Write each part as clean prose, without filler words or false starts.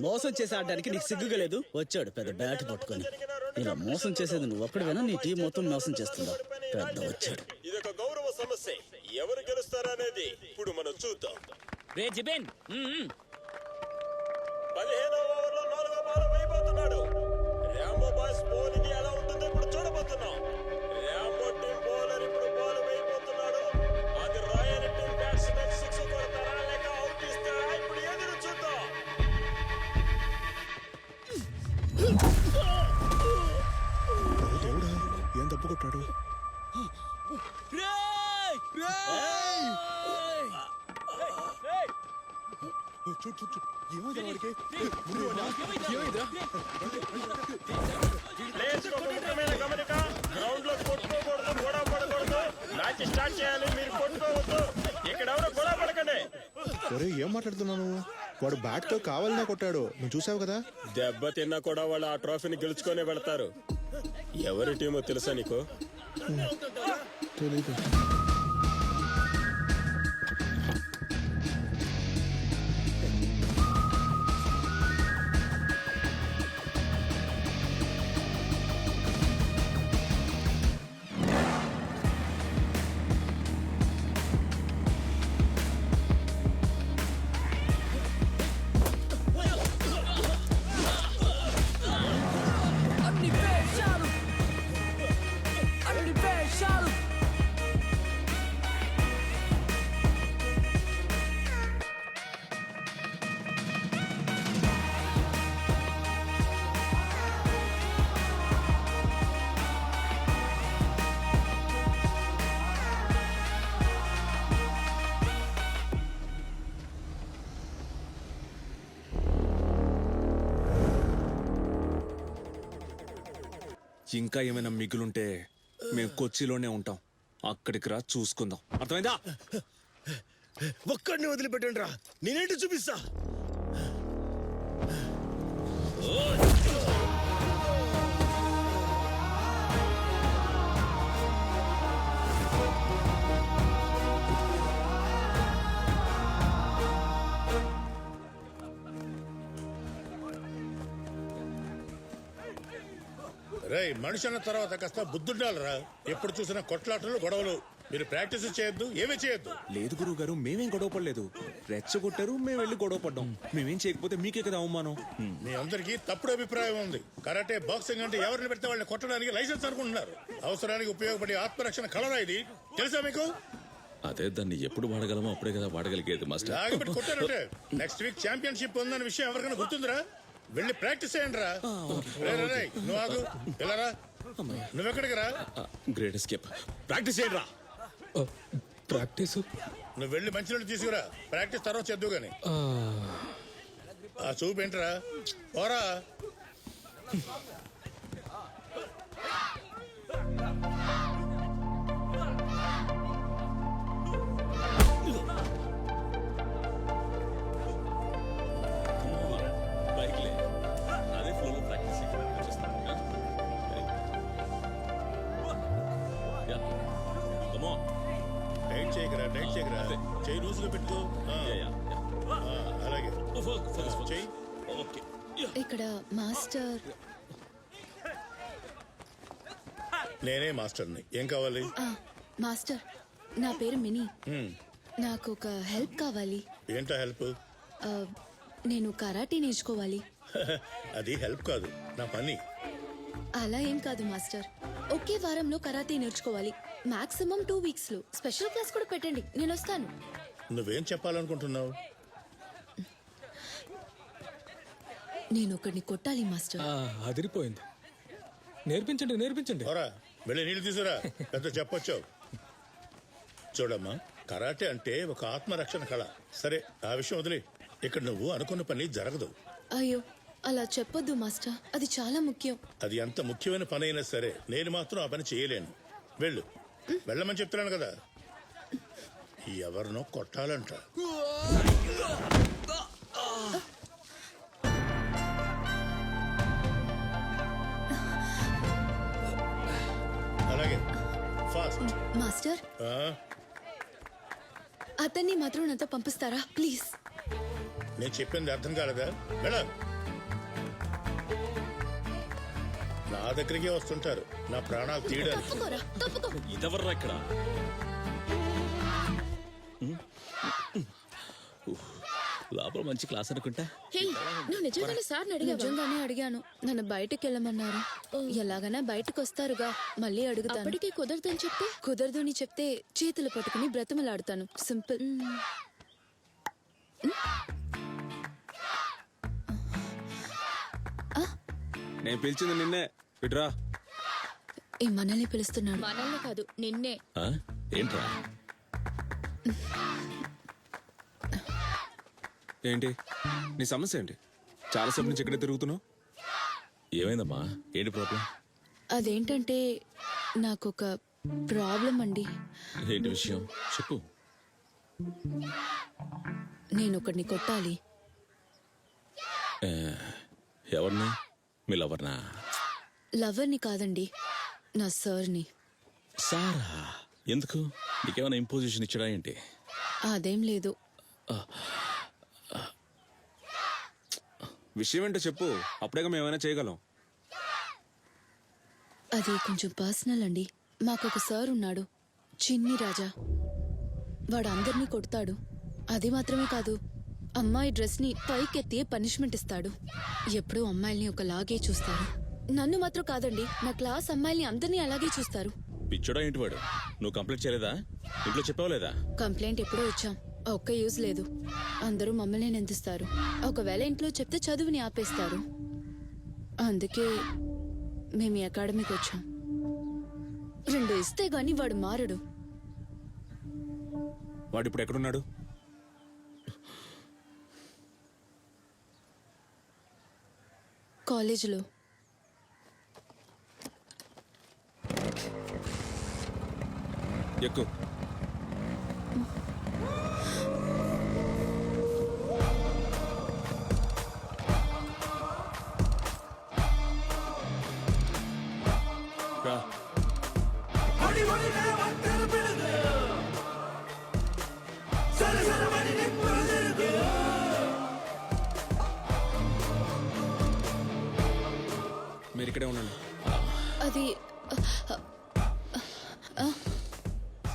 మోసం చేసి ఆడడానికి నీకు సిగ్గుగా లేదు? వచ్చాడు పెద్ద బ్యాట్ పట్టుకొని. ఇలా మోసం చేసేది నువ్వు ఒక్కడివేనా? నీ టీం మొత్తం మోసం చేస్తుందా? పెద్ద వచ్చాడు. ఇదొక గౌరవ సమస్య. ఎవరు గెలుస్తారనేది ఇప్పుడు మనం చూద్దాం. రే జిబెన్ 15వ ఓవర్లో 4వ బాల్ వేయబోతున్నాడు. రాంబో బాయ్స్ బౌలింగ్ ఎలా ఉంటుందో ఇప్పుడు చూడబోతున్నాం. రాంబో టీం బౌలర్ ఇప్పుడు బాల్ వేయబోతున్నాడు. అది రాయల్ టీం బ్యాట్స్మెన్ 6 కొడతారా లేక అవుట్ ఇస్తారా? ఇప్పుడు ఎదురు చూద్దాం. ఏం తప్పు కొట్టాడు? ప్లేయర్స్ ఒక ముఖ్యమైన గమనిక. గ్రౌండ్ లో కొట్టుకోకూడదు, గొడవ పడకూడదు. మ్యాచ్ స్టార్ట్ చేయాలి, మీరు కొట్టుకోవద్దు. ఇక్కడ ఎవరు గొడవ పడకండి. ఒరే ఏం మాట్లాడుతున్నాను? వాడు బ్యాట్ తో కావాలనే కొట్టాడు, నువ్వు చూసావు కదా. దెబ్బ తిన్నా కూడా వాళ్ళు ఆ ట్రోఫీని గెలుచుకొని వెళతారు. ఎవరి టీమో తెలుసా నీకు? తెలీదు. ఇంకా ఏమైనా మిగులుంటే మేము కొచ్చిలోనే ఉంటాం. అక్కడికి రా, చూసుకుందాం. అర్థమైందా? ఒక్కడిని వదిలిపెట్టండి రా, నేనేంటి చూపిస్తా. రేయ్, మనిషి అన్న తర్వాత కాస్త బుద్ధుండాలరా. ఎప్పుడు చూసినా కొట్లాటలు, గొడవలు. మీరు ప్రాక్టీస్ చేయొద్దు, ఏమీ చేయొద్దు. లేదు గురువు గారు, మేమేం గొడవ పడలేదు. రెచ్చగొట్టారు, మేము వెళ్ళి గొడవ పడ్డాం. మేమేం చేయకపోతే మీకే కదా అవమానం. మీ అందరికీ తప్పుడు అభిప్రాయం ఉంది. కరాటే, బాక్సింగ్ అంటే ఎవరిని పెడితే వాళ్ళని కొట్టడానికి లైసెన్స్ అనుకుంటున్నారు. అవసరానికి ఉపయోగపడే ఆత్మరక్షణ కళరా ఇది, తెలుసా మీకు? అదే, దాన్ని ఎప్పుడు వాడగలమో అప్పుడే కదా వాడగలిగేది మాస్టర్. ఆగిపెట్టి కొట్టారంటే నెక్స్ట్ వీక్ ఛాంపియన్షిప్ ఉందన్న విషయం ఎవరికైనా గుర్తుందిరా? వెళ్ళి ప్రాక్టీస్ చేయండి రా. నువ్వు ఆగు, వెళ్ళరా. నువ్వెక్కడికి రా? Great escape. ప్రాక్టీస్ చేయండి రా. ప్రాక్టీస్ నువ్వు వెళ్ళి మంచినీళ్ళు తీసుకురా. ప్రాక్టీస్ తర్వాత చేద్దు గాని. ఆ చూపేంట్రా, పోరా. అదే ఫ్లోలో ప్రాక్టీస్ టైట్ చేయకరా, టైట్ చేయకరా. చెయ్యి లూజ్గా పెట్టుకో. అలాగే చెయ్యి. ఇక్కడ మాస్టర్. నేనే మాస్టర్ని. ఏం కావాలి? మాస్టర్, నా పేరు మినీ. నాకు ఒక హెల్ప్ కావాలి. ఏంటా హెల్ప్? నేను కరాటే నేర్చుకోవాలి. అది హెల్ప్ కాదు, నా పని. అలా ఏం కాదు మాస్టర్, ఒకే వారంలో కరాటే నేర్చుకోవాలి. మాక్సిమం 2 weeks లో. స్పెషల్ క్లాస్ కూడా పెట్టండి, నేను వస్తాను. నువ్వేం చెప్పాలనుకుంటున్నావు? నేను ఒకడిని కొట్టాలి మాస్టర్. అదిరిపోయింది. నేర్పించండి, నేర్పించండి. ఓరా, వెళ్ళి నీళ్ళు తీసుకురా. పెద్ద చెప్పొచ్చు. చూడమ్మా, కరాటే అంటే ఒక ఆత్మరక్షణ కళ. సరే, ఆ విషయం వదిలే. ఇక్కడ నువ్వు అనుకున్న పని జరగదు. అయ్యో, అలా చెప్పొద్దు మాస్టర్, అది చాలా ముఖ్యం. అది ఎంత ముఖ్యమైన పని అయినా సరే నేను మాత్రం ఆ పని చేయలేను. వెళ్ళు. వెళ్ళమని చెప్తున్నాను కదా. ఎవరినో కొట్టాలంట. అలాగే ఫాస్ట్. మాస్టర్, అతన్ని మాత్రం నాతో పంపిస్తారా ప్లీజ్? నేను చెప్పింది అర్థం కాలేదా? వెళ్ళ. నా దగ్గరికే వస్తుంటారు నా ప్రాణాలు తీయడానికి. తప్పుకోరా తప్పుకో. ఇదెవర్రా ఇక్కడ? లోపల మంచి క్లాస్ అనుకుంటా. హే, నువ్వు నిజంగానే సార్ని అడిగా? నిజంగానే అడిగాను. నన్ను బయటకు వెళ్ళమన్నారు. ఎలాగైనా బయటకు వస్తారుగా, మళ్ళీ అడుగుతాను. అప్పటికే కుదరదని చెప్తే? కుదరదు అని చెప్తే చేతులు పట్టుకుని బ్రతిమలాడుతాను. సింపుల్. నేను పిలిచింది నిన్నే, ఇట్రా. ఈ మనల్ని పిలుస్తున్నాడు. మనల్ని కాదు, నిన్నే. ఆ? ఏంట్రా? ఏంటి నీ సమస్య ఏంటి? చాలాసేపు నుంచి ఇక్కడే తిరుగుతున్నావు. ఏమైందమ్మా? ఏంటి ప్రాబ్లం? అదేంటంటే నాకొక ప్రాబ్లం అండి. ఏంటి విషయం చెప్పు. నేను ఒకడిని కొట్టాలి. ఎవరిని? మీ లవర్నా? లవర్ని కాదండి, నా సార్ని. సారా? ఎందుకు? నీకేమైనా ఇంపోజిషన్ ఇచ్చడా ఏంటి? అదేం లేదు. విషయం ఏంటో చెప్పు, అప్పుడేగా మేమైనా చేయగలం. అది కొంచెం పర్సనల్ అండి. మాకొక సార్ ఉన్నాడు, చిన్ని రాజా. వాడు అందరినీ కొడతాడు. అది మాత్రమే కాదు, అమ్మాయి డ్రెస్ ని పైకెత్తి పనిష్మెంట్ ఇస్తాడు. ఎప్పుడూ అమ్మాయిల్ని ఒకలాగే చూస్తారు. నన్ను మాత్రం కాదండి, నా క్లాస్ అమ్మాయిల్ని అందరినీ అలాగే చూస్తారు. పిచ్చోడా ఏంటి వాడు? నువ్వు కంప్లీట్ చేయలేదా? ఇంట్లో చెప్పావు లేదా? కంప్లైంట్ ఎప్పుడో ఇచ్చాం, ఒక్క యూజ్ లేదు. అందరూ మమ్మల్ని నిందిస్తారు. ఒకవేళ ఇంట్లో చెప్తే చదువుని ఆపేస్తారు. అందుకే మేము ఈ అకాడమీకి వచ్చాం. 2 ఇస్తే గాని వాడు మారడు. వాడు ఇప్పుడు ఎక్కడున్నాడు? కాలేజీలో. ఎక్కువ రా. మీరు ఇక్కడే ఉండండి. అది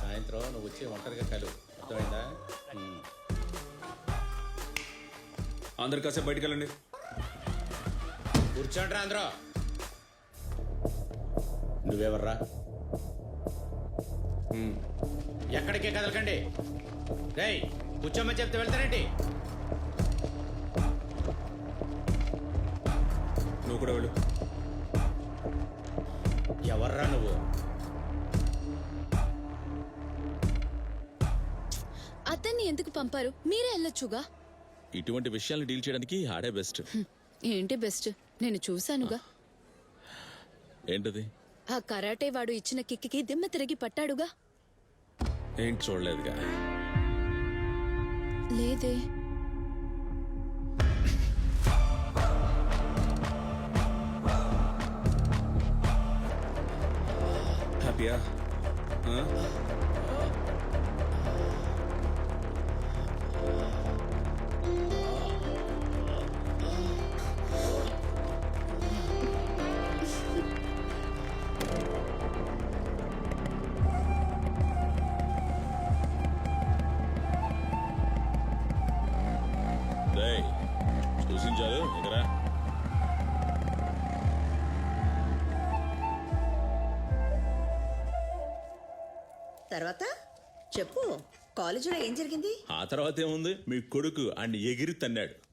సాయంత్రం నువ్వు వచ్చి ఒంటరిగా కలు, అర్థమైందా? అందరు కాసేపు బయటికి వెళ్ళండి. కూర్చోండి అందరూ. నువ్వెవర్రా? ఎక్కడికే కదలకండి. రేయ్, కూర్చోమని చెప్తే వెళ్తారేంటి? నువ్వు కూడా వెళ్ళు. ఎవర్రా నువ్వు? అతన్ని ఎందుకు పంపారు? మీరే వెళ్ళొచ్చుగా. ఇటువంటి విషయాలు డీల్ చేయడానికి ఆడే బెస్ట్. ఏంటి బెస్ట్? నేను చూశానుగా. ఏంటది? ఆ కరాటే వాడు ఇచ్చిన కిక్కి దిమ్మ తిరిగి పట్టాడుగా. ఏంటి చూడలేదుగా? లేదే. హ్యాపీయా? రేయ్, చూసించాలు ఇక్కడ. తర్వాత చెప్పు, కాలేజీలో ఏం జరిగింది? ఆ తర్వాత ఏముంది? మీ కొడుకు అన్ని ఎగిరి తన్నాడు.